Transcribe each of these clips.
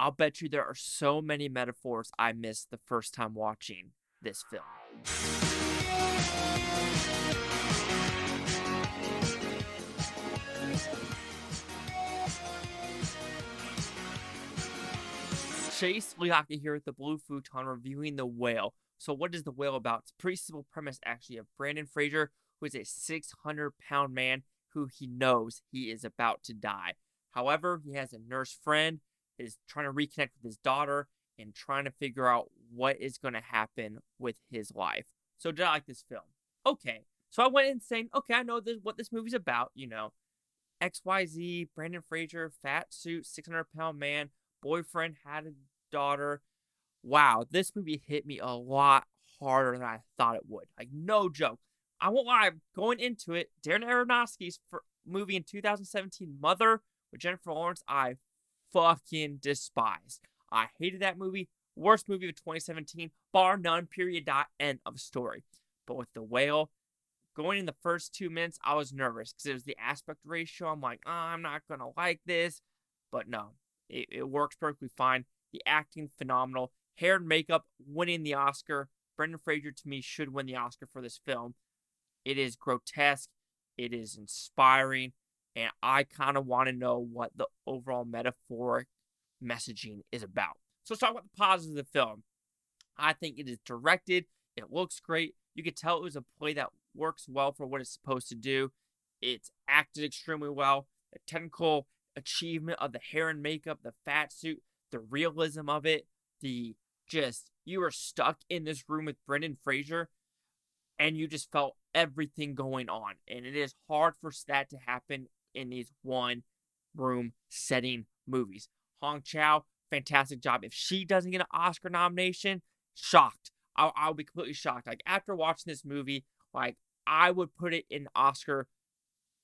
I'll bet you there are so many metaphors I missed the first time watching this film. Chase Lehocky here with the Blue Futon reviewing The Whale. So what is The Whale about? It's a pretty simple premise actually of Brandon Fraser, who is a 600-pound man who he knows he is about to die. However, he has a nurse friend, is trying to reconnect with his daughter, and trying to figure out what is going to happen with his life. So did I like this film? Okay. So I went in saying, okay, I know what this movie's about, XYZ, Brandon Fraser, fat suit, 600-pound man, boyfriend had a daughter. Wow, this movie hit me a lot harder than I thought it would. Like, no joke. I won't lie, going into it, Darren Aronofsky's movie in 2017, Mother, with Jennifer Lawrence, I fucking despised. I hated that movie. Worst movie of 2017, bar none, period, dot, end of story. But with The Whale, going in the first 2 minutes, I was nervous because it was the aspect ratio. I'm like, I'm not going to like this. But no, it works perfectly fine. The acting, phenomenal. Hair and makeup, winning the Oscar. Brendan Fraser, to me, should win the Oscar for this film. It is grotesque. It is inspiring. And I kind of want to know what the overall metaphoric messaging is about. So let's talk about the positives of the film. I think it is directed. It looks great. You could tell it was a play that works well for what it's supposed to do. It's acted extremely well. The technical achievement of the hair and makeup, the fat suit, the realism of it, you were stuck in this room with Brendan Fraser and you just felt everything going on. And it is hard for that to happen in these one room setting movies. Chau, fantastic job. If she doesn't get an Oscar nomination, shocked. I'll be completely shocked. Like, after watching this movie, like, I would put it in Oscar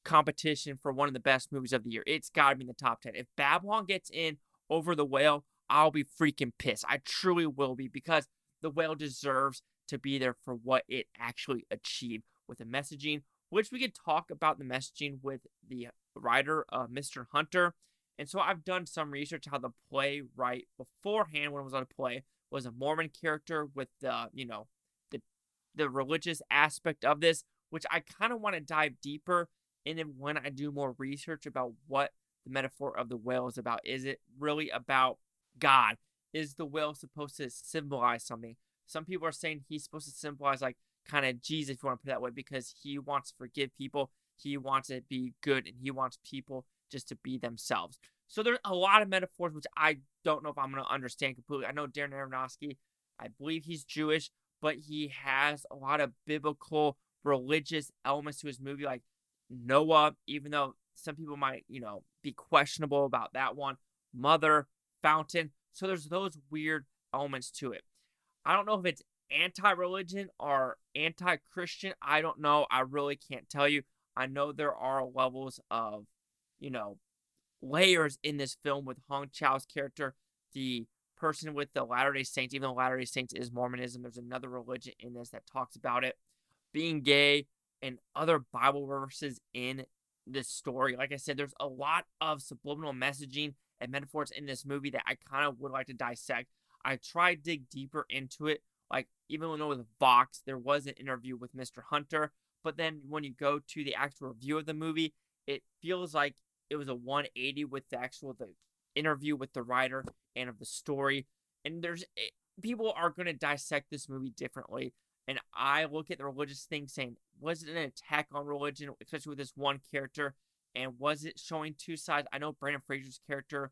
competition for one of the best movies of the year. It's got to be in the top 10. If Babylon gets in over The Whale, I'll be freaking pissed. I truly will be, because The Whale deserves to be there for what it actually achieved with the messaging, which we could talk about the messaging with the writer, Mr. Hunter. And so I've done some research how the playwright beforehand, when it was on a play, was a Mormon character with the religious aspect of this, which I kind of want to dive deeper in when I do more research about what the metaphor of the whale is about. Is it really about God? Is the whale supposed to symbolize something? Some people are saying he's supposed to symbolize, like, kind of Jesus, if you want to put it that way, because he wants to forgive people, he wants to be good, and he wants people just to be themselves. So there's a lot of metaphors which I don't know if I'm going to understand completely. I know Darren Aronofsky, I believe he's Jewish, but he has a lot of biblical, religious elements to his movie, like Noah, even though some people might, be questionable about that one. Mother, Fountain. So there's those weird elements to it. I don't know if it's anti-religion or anti-Christian. I don't know. I really can't tell you. I know there are levels of, layers in this film with Hong Chau's character, the person with the Latter-day Saints. Even though Latter-day Saints is Mormonism, there's another religion in this that talks about it. Being gay and other Bible verses in this story. Like I said, there's a lot of subliminal messaging and metaphors in this movie that I kind of would like to dissect. I tried to dig deeper into it. Like, even when it was Vox, there was an interview with Mr. Hunter. But then when you go to the actual review of the movie, it feels like it was a 180 with the interview with the writer and of the story. And people are going to dissect this movie differently. And I look at the religious thing saying, was it an attack on religion, especially with this one character? And was it showing two sides? I know Brandon Fraser's character,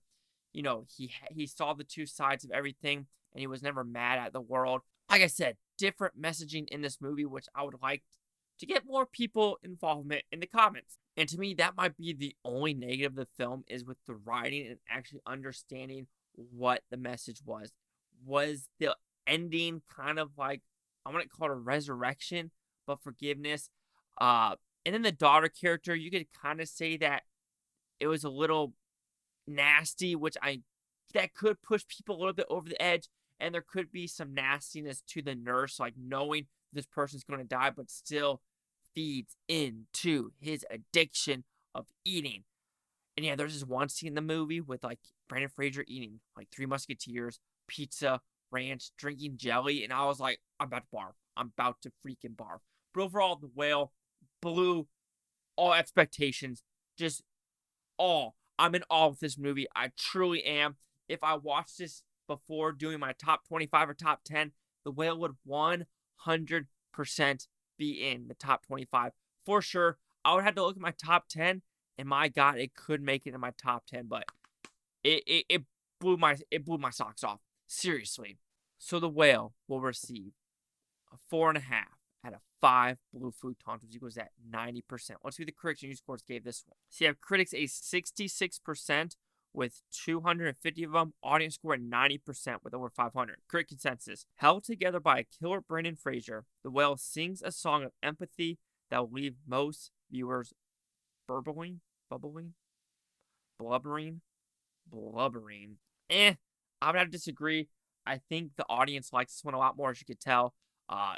he saw the two sides of everything, and he was never mad at the world. Like I said, different messaging in this movie, which I would like to get more people involvement in the comments. And to me, that might be the only negative of the film, is with the writing and actually understanding what the message was. Was the ending kind of like, I want to call it a resurrection, but forgiveness? And then the daughter character, you could kind of say that it was a little nasty, that could push people a little bit over the edge. And there could be some nastiness to the nurse, like knowing this person's going to die, but still feeds into his addiction of eating. And yeah, there's this one scene in the movie with like Brandon Fraser eating like Three Musketeers, pizza, ranch, drinking jelly, and I was like, I'm about to barf. I'm about to freaking barf. But overall, The Whale blew all expectations. Just all. I'm in awe with this movie. I truly am. If I watched this before doing my top 25 or top 10, The Whale would 100% be in the top 25 for sure. I would have to look at my top 10, and my God, it could make it in my top 10, but it blew my socks off. Seriously. So The Whale will receive a 4.5 out of 5 blue futons, which equals at 90%. Let's see what the critics and user scores gave this one. So you have critics a 66% with 250 of them. Audience score at 90% with over 500. Critic consensus. Held together by a killer Brandon Fraser, The Whale sings a song of empathy that will leave most viewers blubbering. I would have to disagree. I think the audience likes this one a lot more, as you could tell.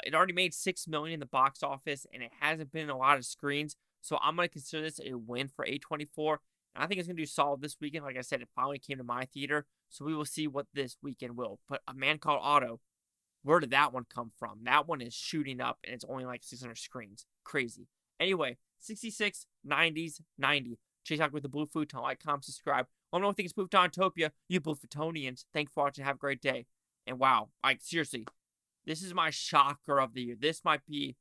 It already made $6 million in the box office, and it hasn't been in a lot of screens. So I'm going to consider this a win for A24. And I think it's going to do solid this weekend. Like I said, it finally came to my theater. So we will see what this weekend will. But A Man Called Otto, where did that one come from? That one is shooting up, and it's only like 600 screens. Crazy. Anyway, 66, 90s, 90. Chase out with the Blue Futon. Like, comment, subscribe. Let me know what you think of Futontopia. You Blue Futonians. Thanks for watching. Have a great day. And wow, like, seriously, this is my shocker of the year. This might be,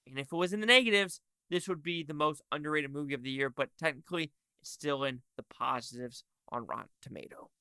and if it was in the negatives, this would be the most underrated movie of the year, but technically, it's still in the positives on Rotten Tomato.